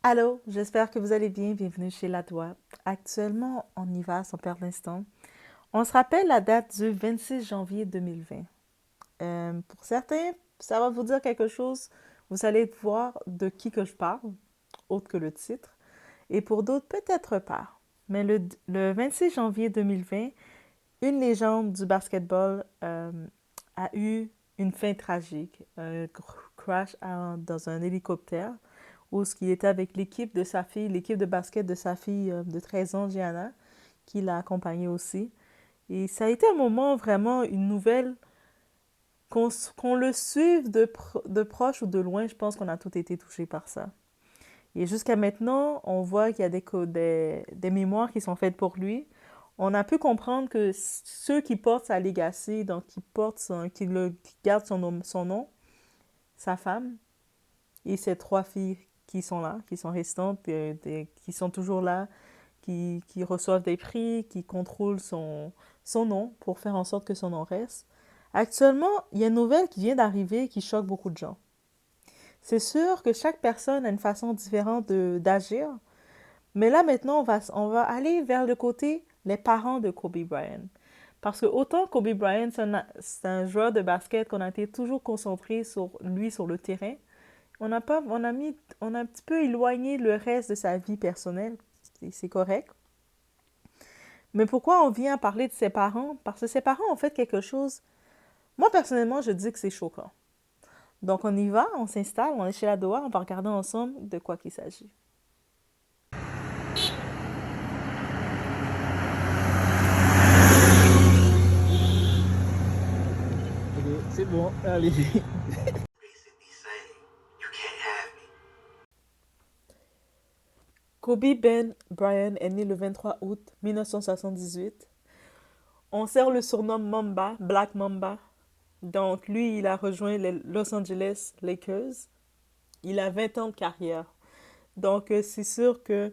Allô, j'espère que vous allez bien. Bienvenue chez La Doigt. Actuellement, on y va sans perdre l'instant. On se rappelle la date du 26 janvier 2020. Pour certains, ça va vous dire quelque chose. Vous allez voir de qui que je parle, autre que le titre. Et pour d'autres, peut-être pas. Mais le 26 janvier 2020, une légende du basketball a eu une fin tragique. Un crash dans un hélicoptère où il était avec l'équipe de sa fille, l'équipe de basket de sa fille de 13 ans, Gianna, qui l'a accompagnée aussi. Et ça a été un moment vraiment, une nouvelle, qu'on le suive de proche ou de loin, je pense qu'on a tous été touchés par ça. Et jusqu'à maintenant, on voit qu'il y a des mémoires qui sont faites pour lui. On a pu comprendre que ceux qui portent sa legacy, donc qui gardent son nom, sa femme, et ses trois filles qui sont là, qui sont restantes, qui sont toujours là, qui reçoivent des prix, qui contrôlent son nom pour faire en sorte que son nom reste. Actuellement, il y a une nouvelle qui vient d'arriver qui choque beaucoup de gens. C'est sûr que chaque personne a une façon différente d'agir, mais là maintenant, on va aller vers le côté les parents de Kobe Bryant. Parce que autant Kobe Bryant, c'est un joueur de basket qu'on a été toujours concentré sur lui sur le terrain, on n'a pas, on a un petit peu éloigné le reste de sa vie personnelle. C'est correct. Mais pourquoi on vient parler de ses parents? Parce que ses parents ont fait quelque chose. Moi, personnellement, je dis que c'est choquant. Donc, on y va, on s'installe, on est chez la Doha, on va regarder ensemble de quoi qu'il s'agit. Ok, c'est bon, allez. Basically saying, you can't have me. Kobe Ben Bryant est né le 23 août 1978. On sert le surnom Mamba, Black Mamba. Donc, lui, il a rejoint les Los Angeles Lakers. Il a 20 ans de carrière. Donc, c'est sûr que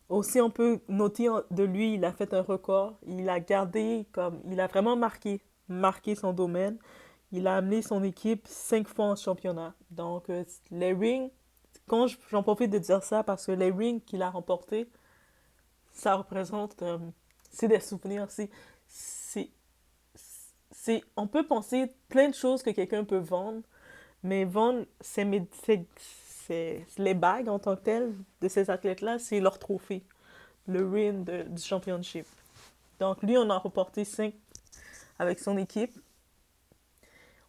aussi on peut noter de lui, il a fait un record. Il a gardé comme, il a vraiment marqué son domaine. Il a amené son équipe 5 fois en championnat. Donc, les rings, j'en profite de dire ça parce que les rings qu'il a remportés, ça représente, c'est des souvenirs. C'est, on peut penser plein de choses que quelqu'un peut vendre, mais vendre les bagues en tant que telles de ces athlètes-là, c'est leur trophée, le ring du championship. Donc lui, on a remporté 5 avec son équipe.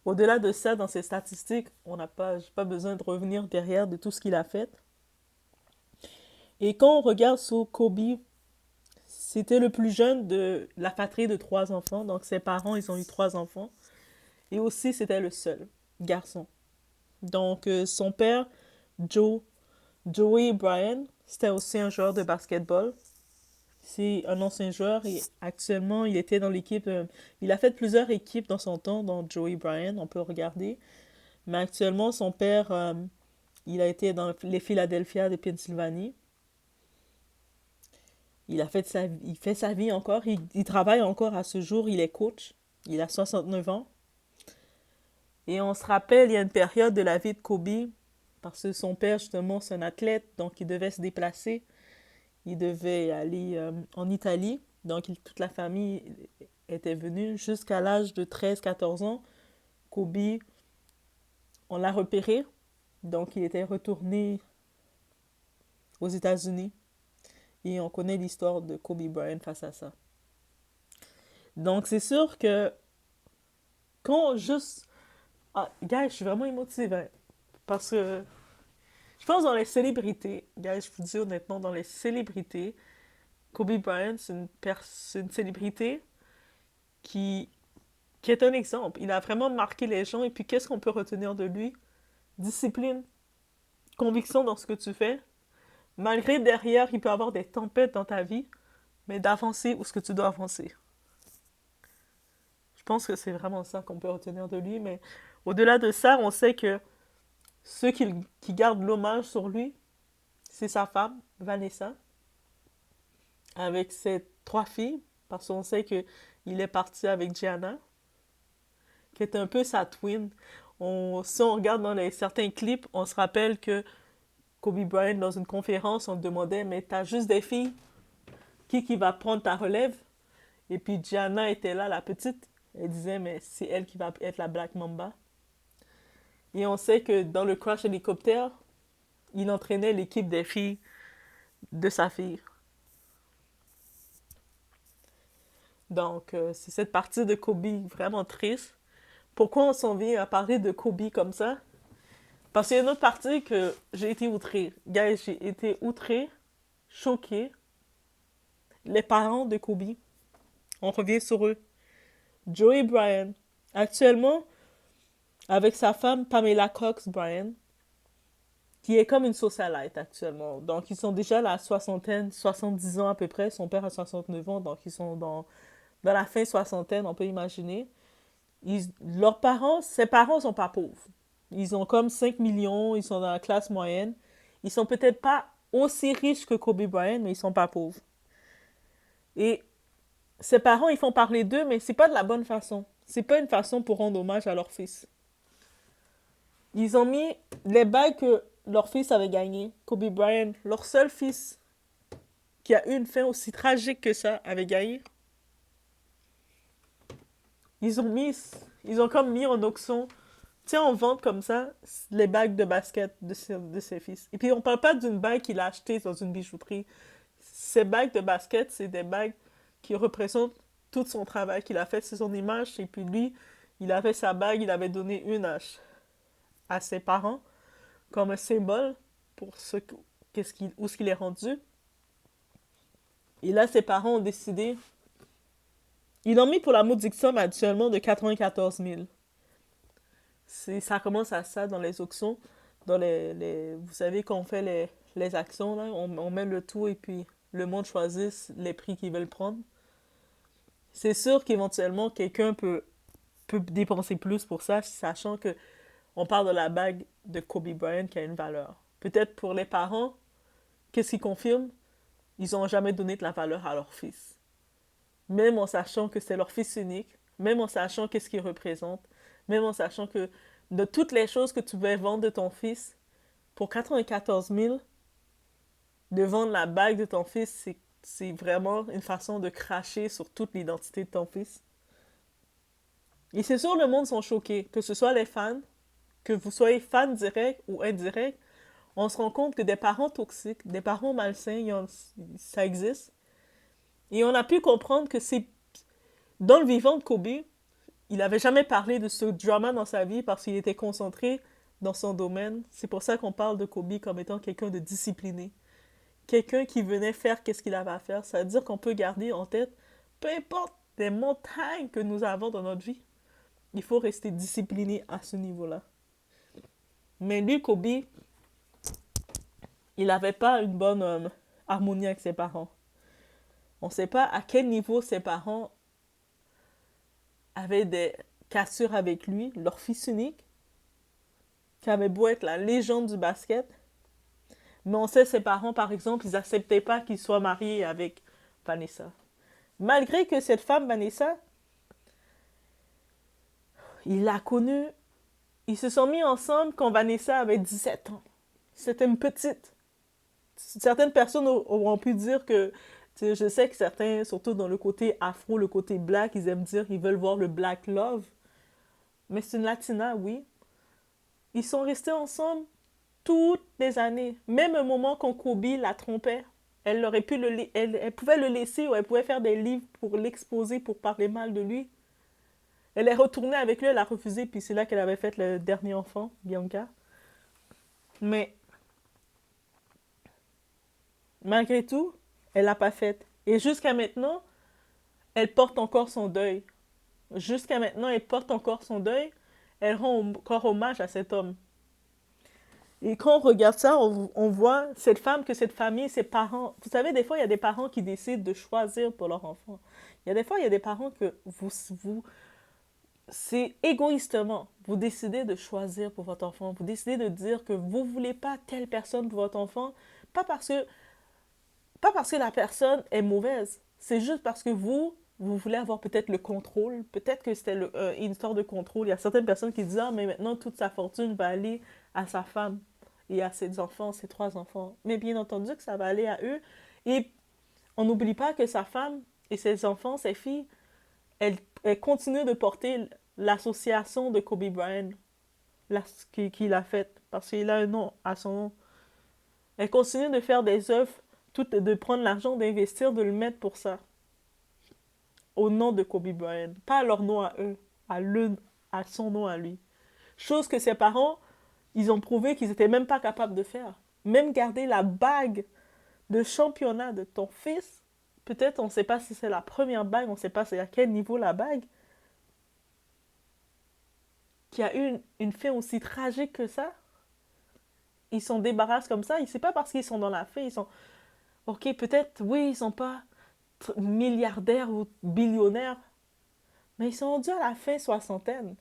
Au-delà de ça, dans ses statistiques, j'ai pas besoin de revenir derrière de tout ce qu'il a fait. Et quand on regarde sur Kobe, c'était le plus jeune de la fratrie de 3 enfants. Donc ses parents, ils ont eu 3 enfants. Et aussi, c'était le seul garçon. Donc son père, Joe, Joey Bryan, c'était aussi un joueur de basketball. C'est un ancien joueur et actuellement, il était dans l'équipe. Il a fait plusieurs équipes dans son temps, dont Joey Bryan, on peut regarder. Mais actuellement, son père, il a été dans les Philadelphia de Pennsylvanie. Il fait sa vie encore. Il travaille encore à ce jour. Il est coach. Il a 69 ans. Et on se rappelle, il y a une période de la vie de Kobe, parce que son père, justement, c'est un athlète, donc il devait se déplacer. Il devait aller en Italie. Donc, toute la famille était venue jusqu'à l'âge de 13 14 ans. Kobe, on l'a repéré. Donc, il était retourné aux États-Unis. Et on connaît l'histoire de Kobe Bryant face à ça. Donc, c'est sûr que quand juste... Ah, gars, je suis vraiment émotive, hein, parce que je pense dans les célébrités, gars, je vous dis honnêtement, dans les célébrités, Kobe Bryant, c'est une célébrité qui, qui est un exemple. Il a vraiment marqué les gens. Et puis, qu'est-ce qu'on peut retenir de lui? Discipline, conviction dans ce que tu fais. Malgré derrière, il peut y avoir des tempêtes dans ta vie, mais d'avancer où ce que tu dois avancer. Je pense que c'est vraiment ça qu'on peut retenir de lui. Mais au-delà de ça, on sait que ceux qui gardent l'hommage sur lui, c'est sa femme, Vanessa, avec ses 3 filles, parce qu'on sait qu'il est parti avec Gianna, qui est un peu sa twin. Si on regarde dans certains clips, on se rappelle que Kobe Bryant dans une conférence, on demandait, mais t'as juste des filles, qui va prendre ta relève? Et puis Gianna était là, la petite. Elle disait, mais c'est elle qui va être la Black Mamba. Et on sait que dans le crash hélicoptère, il entraînait l'équipe des filles de sa fille. Donc, c'est cette partie de Kobe vraiment triste. Pourquoi on s'en vient à parler de Kobe comme ça? Parce qu'il y a une autre partie que j'ai été outrée. Guys, j'ai été outrée, choquée. Les parents de Kobe, on revient sur eux. Joey Bryant, actuellement, avec sa femme Pamela Cox Bryant, qui est comme une socialite actuellement. Donc, ils sont déjà à la soixantaine, 70 ans à peu près. Son père a 69 ans, donc ils sont dans la fin soixantaine, on peut imaginer. Leurs parents, ses parents sont pas pauvres. Ils ont comme 5 millions, ils sont dans la classe moyenne. Ils sont peut-être pas aussi riches que Kobe Bryant, mais ils sont pas pauvres. Et ses parents, ils font parler d'eux, mais c'est pas de la bonne façon. C'est pas une façon pour rendre hommage à leur fils. Ils ont mis les bagues que leur fils avait gagnées. Kobe Bryant, leur seul fils, qui a eu une fin aussi tragique que ça, avait gagné. Ils ont comme mis en auction, tu sais, en vente comme ça, les bagues de basket de ses fils. Et puis on parle pas d'une bague qu'il a achetée dans une bijouterie. Ces bagues de basket, c'est des bagues qui représentent tout son travail qu'il a fait, c'est son image. Et puis lui, il avait sa bague, il avait donné une à ses parents comme un symbole pour où ce qu'il est rendu. Et là, ses parents ont décidé. Ils l'ont mis pour la modique somme actuellement de 94 000. Ça commence à ça dans les auctions. Vous savez, quand on fait les actions, là, on met le tout et puis le monde choisit les prix qu'ils veulent prendre. C'est sûr qu'éventuellement, quelqu'un peut dépenser plus pour ça, sachant que on parle de la bague de Kobe Bryant qui a une valeur. Peut-être pour les parents, qu'est-ce qu'ils confirment? Ils n'ont jamais donné de la valeur à leur fils. Même en sachant que c'est leur fils unique, même en sachant qu'est-ce qu'il représente, même en sachant que de toutes les choses que tu pouvais vendre de ton fils, pour 94 000, de vendre la bague de ton fils, c'est vraiment une façon de cracher sur toute l'identité de ton fils. Et c'est sûr, le monde sont choqués, que ce soit les fans, que vous soyez fans directs ou indirects, on se rend compte que des parents toxiques, des parents malsains, ça existe. Et on a pu comprendre que c'est dans le vivant de Kobe, il n'avait jamais parlé de ce drama dans sa vie parce qu'il était concentré dans son domaine. C'est pour ça qu'on parle de Kobe comme étant quelqu'un de discipliné. Quelqu'un qui venait faire qu'est-ce qu'il avait à faire. Ça veut dire qu'on peut garder en tête, peu importe les montagnes que nous avons dans notre vie, il faut rester discipliné à ce niveau-là. Mais lui, Kobe, il n'avait pas une bonne harmonie avec ses parents. On ne sait pas à quel niveau ses parents avaient des cassures avec lui, leur fils unique, qui avait beau être la légende du basket. Mais on sait ses parents, par exemple, ils n'acceptaient pas qu'il soit marié avec Vanessa. Malgré que cette femme, Vanessa, il l'a connue, ils se sont mis ensemble quand Vanessa avait 17 ans. C'était une petite. Certaines personnes auront pu dire que, je sais que certains, surtout dans le côté afro, le côté black, ils aiment dire qu'ils veulent voir le black love. Mais c'est une latina, oui. Ils sont restés ensemble toutes les années. Même un moment quand Kobe la trompait, elle pouvait le laisser ou elle pouvait faire des livres pour l'exposer, pour parler mal de lui. Elle est retournée avec lui, elle a refusé, puis c'est là qu'elle avait fait le dernier enfant, Bianca. Mais malgré tout, elle l'a pas faite. Et jusqu'à maintenant, elle porte encore son deuil. Jusqu'à maintenant, elle porte encore son deuil. Elle rend encore hommage à cet homme. Et quand on regarde ça, on voit cette femme, que cette famille, ses parents... Vous savez, des fois, il y a des parents qui décident de choisir pour leur enfant. Il y a des parents que c'est égoïstement. Vous décidez de choisir pour votre enfant. Vous décidez de dire que vous ne voulez pas telle personne pour votre enfant. Pas parce que la personne est mauvaise. C'est juste parce que vous voulez avoir peut-être le contrôle. Peut-être que c'était une histoire de contrôle. Il y a certaines personnes qui disent « Ah, mais maintenant, toute sa fortune va aller à sa femme. » et à ses enfants, ses 3 enfants. Mais bien entendu que ça va aller à eux. Et on n'oublie pas que sa femme et ses enfants, ses filles, elles continuent de porter l'association de Kobe Bryant qu'il a faite, parce qu'il a un nom à son nom. Elles continuent de faire des œuvres, de prendre l'argent, d'investir, de le mettre pour ça, au nom de Kobe Bryant. Pas à leur nom à eux, à son nom à lui. Chose que ses parents, ils ont prouvé qu'ils n'étaient même pas capables de faire. Même garder la bague de championnat de ton fils, peut-être on ne sait pas si c'est la première bague, on ne sait pas c'est à quel niveau la bague, qui a eu une fin aussi tragique que ça. Ils s'en débarrassent comme ça, et c'est pas parce qu'ils sont dans la fin, ils sont... Ok, peut-être, oui, ils sont pas milliardaires ou billionnaires, mais ils sont rendus à la fin soixantaine.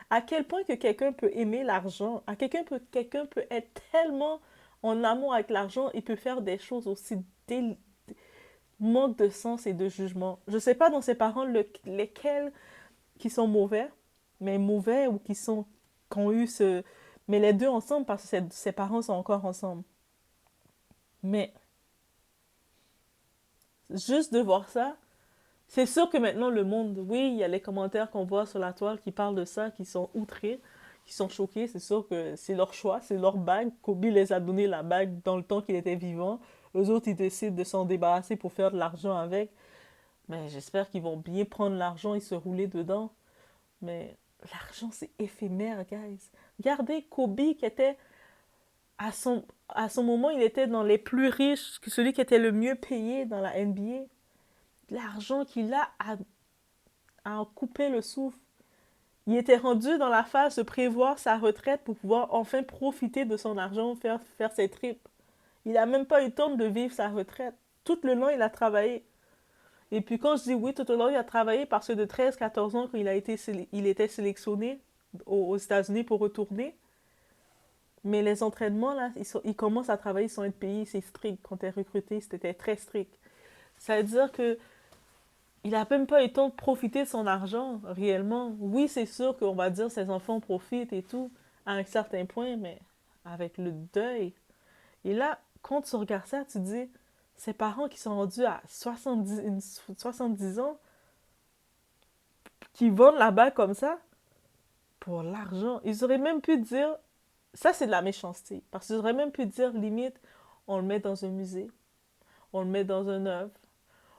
À quel point que quelqu'un peut aimer l'argent, quelqu'un peut être tellement en amour avec l'argent et peut faire des choses aussi manque de sens et de jugement. Je sais pas dans ses parents lesquels qui sont mauvais, mais mauvais ou qui ont eu ce... Mais les deux ensemble parce que ses parents sont encore ensemble. Mais juste de voir ça, c'est sûr que maintenant le monde, oui, il y a les commentaires qu'on voit sur la toile qui parlent de ça, qui sont outrés, qui sont choqués. C'est sûr que c'est leur choix, c'est leur bague. Kobe les a donné la bague dans le temps qu'il était vivant. Eux autres, ils décident de s'en débarrasser pour faire de l'argent avec. Mais j'espère qu'ils vont bien prendre l'argent et se rouler dedans. Mais l'argent, c'est éphémère, guys. Regardez Kobe qui était à son moment, il était dans les plus riches, celui qui était le mieux payé dans la NBA. L'argent qu'il a à en couper le souffle. Il était rendu dans la phase de prévoir sa retraite pour pouvoir enfin profiter de son argent, faire ses trips. Il n'a même pas eu le temps de vivre sa retraite. Tout le long, il a travaillé. Et puis quand je dis oui, tout le long, il a travaillé parce que de 13-14 ans, quand il était sélectionné aux États-Unis pour retourner, mais les entraînements, là, ils commencent à travailler sans être payés, c'est strict. Quand tu es recruté, c'était très strict. Ça veut dire que il n'a même pas eu le temps de profiter de son argent, réellement. Oui, c'est sûr qu'on va dire que ses enfants profitent et tout, à un certain point, mais avec le deuil. Et là, quand tu regardes ça, tu te dis, ses parents qui sont rendus à 70 ans, qui vendent la bague comme ça, pour l'argent. Ils auraient même pu dire, ça c'est de la méchanceté, parce qu'ils auraient même pu dire, limite, on le met dans un musée, on le met dans une œuvre,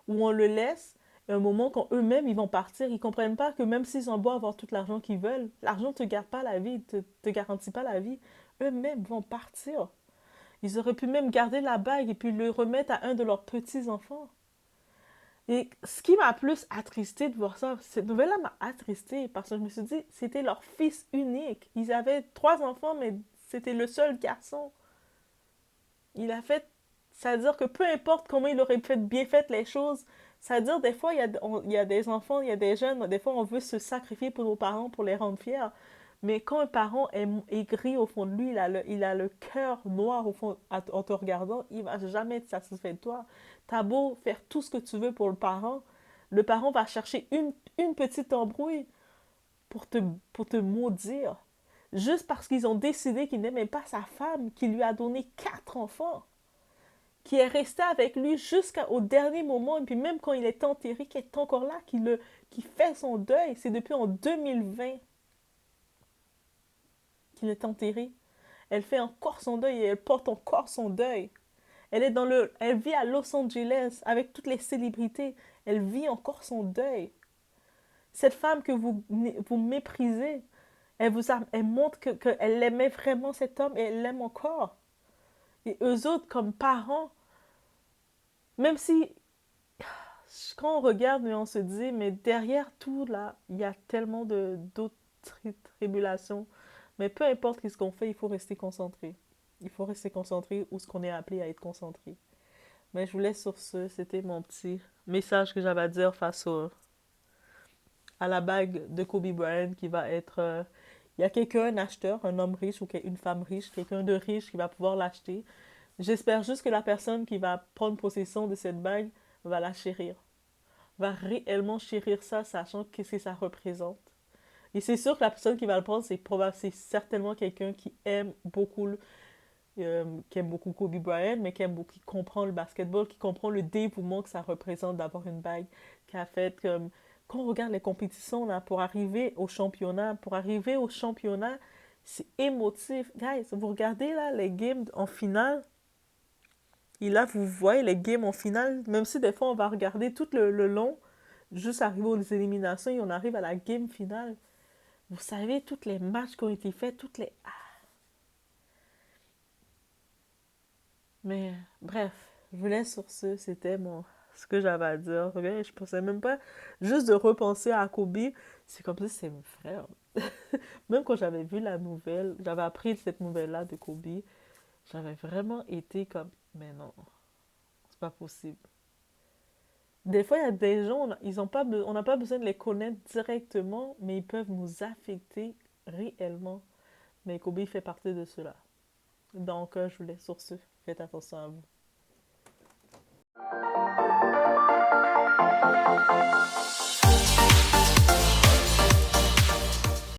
ou on le laisse, et un moment quand eux-mêmes ils vont partir, ils comprennent pas que même s'ils ont beau avoir tout l'argent qu'ils veulent, l'argent ne te garde pas la vie, te garantit pas la vie. Eux-mêmes vont partir. Ils auraient pu même garder la bague et puis le remettre à un de leurs petits-enfants. Et ce qui m'a plus attristé de voir ça, cette nouvelle-là m'a attristé parce que je me suis dit, c'était leur fils unique. Ils avaient 3 enfants, mais c'était le seul garçon. Il a fait, c'est-à-dire que peu importe comment il aurait bien fait les choses, c'est-à-dire des fois, il y a des enfants, il y a des jeunes, des fois on veut se sacrifier pour nos parents, pour les rendre fiers. Mais quand un parent est gris au fond de lui, il a le cœur noir au fond, en te regardant, il va jamais être satisfait de toi. T'as beau faire tout ce que tu veux pour le parent va chercher une petite embrouille pour pour te maudire. Juste parce qu'ils ont décidé qu'il n'aimait pas sa femme, qui lui a donné 4 enfants, qui est resté avec lui jusqu'au dernier moment, et puis même quand il est enterré, qui est encore là, qui fait son deuil. C'est depuis en 2020 qu'il est enterré. Elle fait encore son deuil et elle porte encore son deuil. Elle vit à Los Angeles avec toutes les célébrités. Elle vit encore son deuil. Cette femme que vous méprisez, elle montre qu'elle aimait vraiment cet homme et elle l'aime encore. Et eux autres, comme parents, même si quand on regarde, mais on se dit, mais derrière tout là, il y a tellement d'autres tribulations. Mais peu importe ce qu'on fait, il faut rester concentré. Il faut rester concentré où ce qu'on est appelé à être concentré. Mais je vous laisse sur ce. C'était mon petit message que j'avais à dire à la bague de Kobe Bryant qui va être... il y a quelqu'un, un acheteur, un homme riche ou une femme riche, quelqu'un de riche qui va pouvoir l'acheter. J'espère juste que la personne qui va prendre possession de cette bague va la chérir. Va réellement chérir ça, sachant qu'est-ce que ça représente. Et c'est sûr que la personne qui va le prendre, c'est certainement quelqu'un qui aime beaucoup qui aime beaucoup Kobe Bryant, mais qui comprend le basketball, qui comprend le dévouement que ça représente d'avoir une bague, qui a fait comme... Quand on regarde les compétitions, là, pour arriver au championnat, c'est émotif. Guys, vous regardez, là, les games en finale, et là, vous voyez les games en finale, même si des fois, on va regarder tout le long, juste arriver aux éliminations, et on arrive à la game finale. Vous savez, tous les matchs qui ont été faits, toutes les... Mais bref, je vous laisse sur ce. C'était ce que j'avais à dire. Ok? Je pensais même pas. Juste de repenser à Kobe, c'est comme si c'est mon frère. Même quand j'avais vu la nouvelle, j'avais appris cette nouvelle-là de Kobe, j'avais vraiment été comme, mais non, c'est pas possible. Des fois, il y a des gens, on n'a pas besoin de les connaître directement, mais ils peuvent nous affecter réellement. Mais Kobe fait partie de cela. Donc, je vous laisse sur ce. Faites attention à vous.